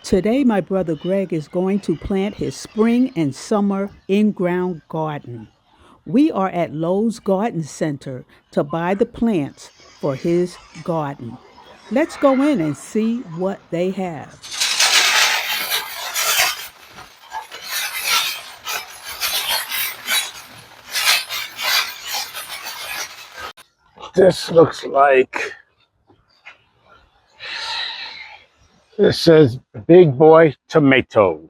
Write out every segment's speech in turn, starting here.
Today, my brother Greg is going to plant his spring and summer in ground garden. We are at Lowe's Garden Center to buy the plants for his garden. Let's go in and see what they have. This looks like it says Big Boy Tomato.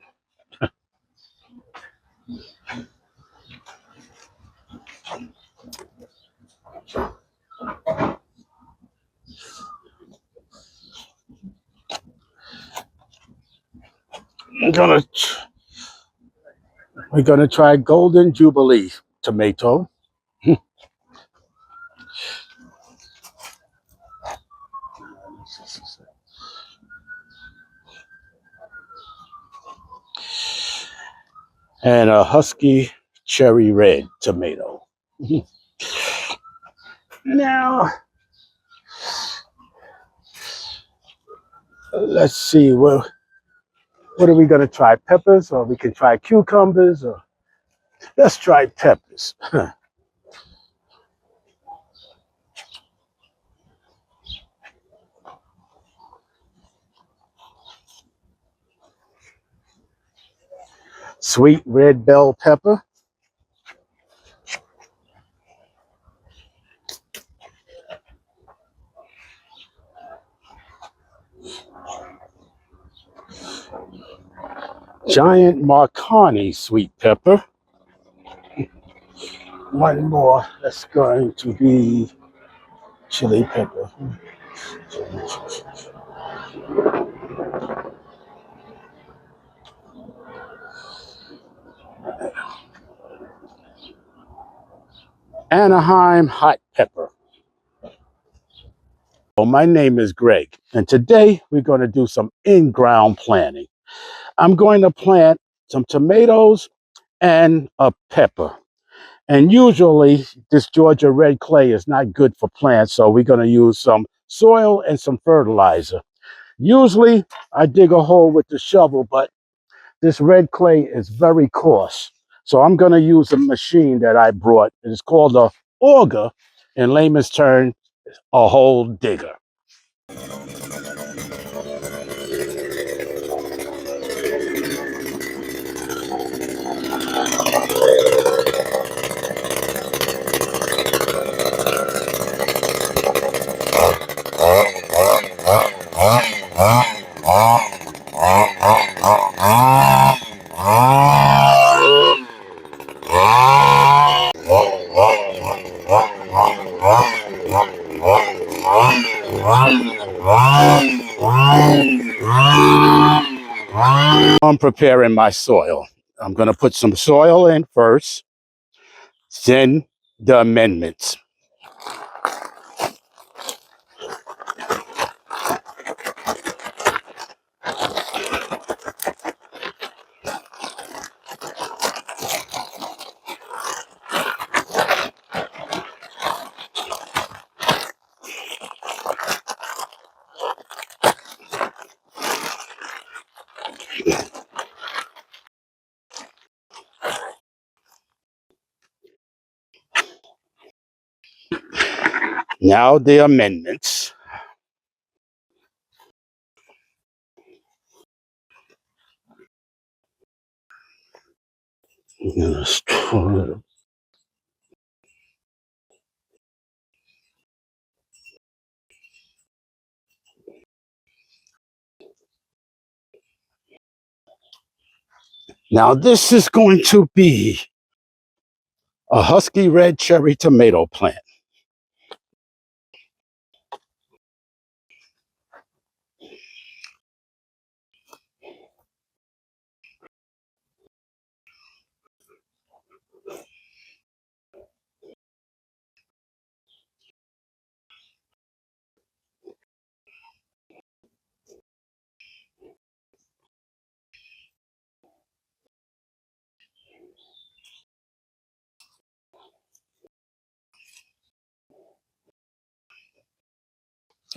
I'm gonna we're gonna try Golden Jubilee tomato. And a Husky Cherry Red tomato. Now let's see what are we gonna try? Peppers, or we can try cucumbers, or let's try peppers. Sweet red bell pepper, giant Marconi sweet pepper. One more. That's going to be chili pepper. Anaheim hot pepper. Well, my name is Greg, and today we're going to do some in-ground planting. I'm going to plant some tomatoes and a pepper. And usually this Georgia red clay is not good for plants, so we're going to use some soil and some fertilizer. Usually I dig a hole with the shovel, but this red clay is very coarse. So I'm going to use a machine that I brought. It's called a auger, in layman's terms, a hole digger. I'm preparing my soil. I'm going to put some soil in first, then the amendments. Now the amendments. Now this is going to be a husky red cherry tomato plant.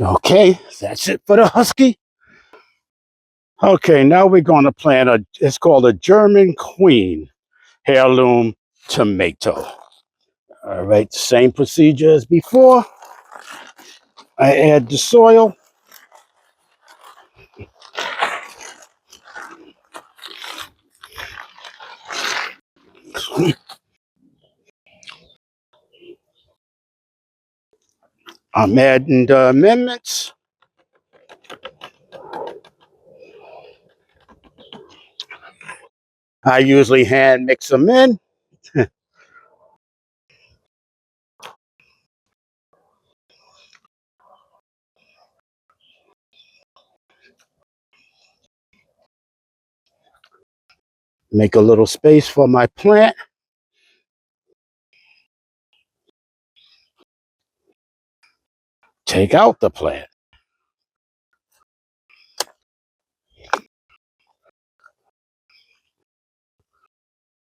Okay, that's it for the husky. Okay, now we're going to plant it's called a German Queen heirloom tomato. All right, same procedure as before. I add the soil. I'm adding the amendments. I usually hand mix them in. Make a little space for my plant. Take out the plant.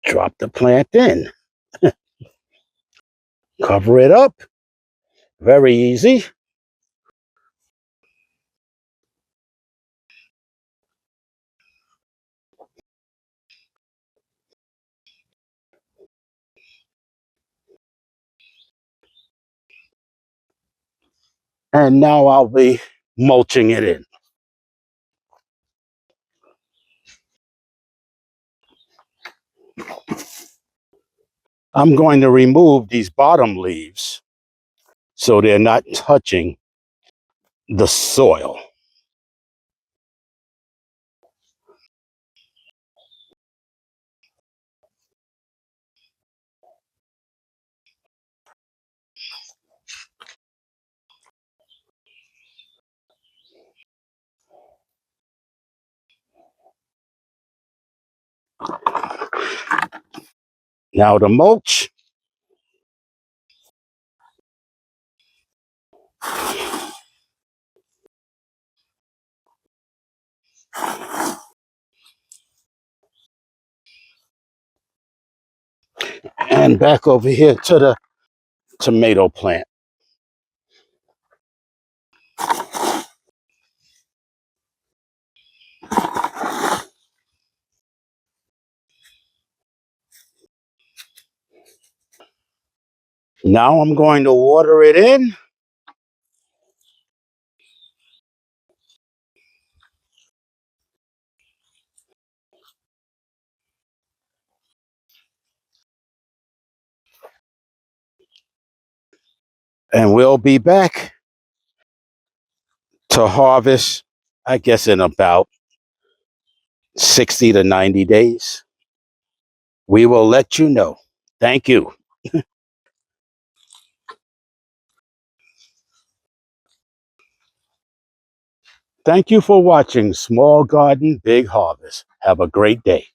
Drop the plant in. Cover it up. Very easy. And now I'll be mulching it in. I'm going to remove these bottom leaves so they're not touching the soil. Now the mulch. And back over here to the tomato plant. Now I'm going to water it in. And we'll be back to harvest, I guess, in about 60 to 90 days. We will let you know. Thank you. Thank you for watching Small Garden, Big Harvest. Have a great day.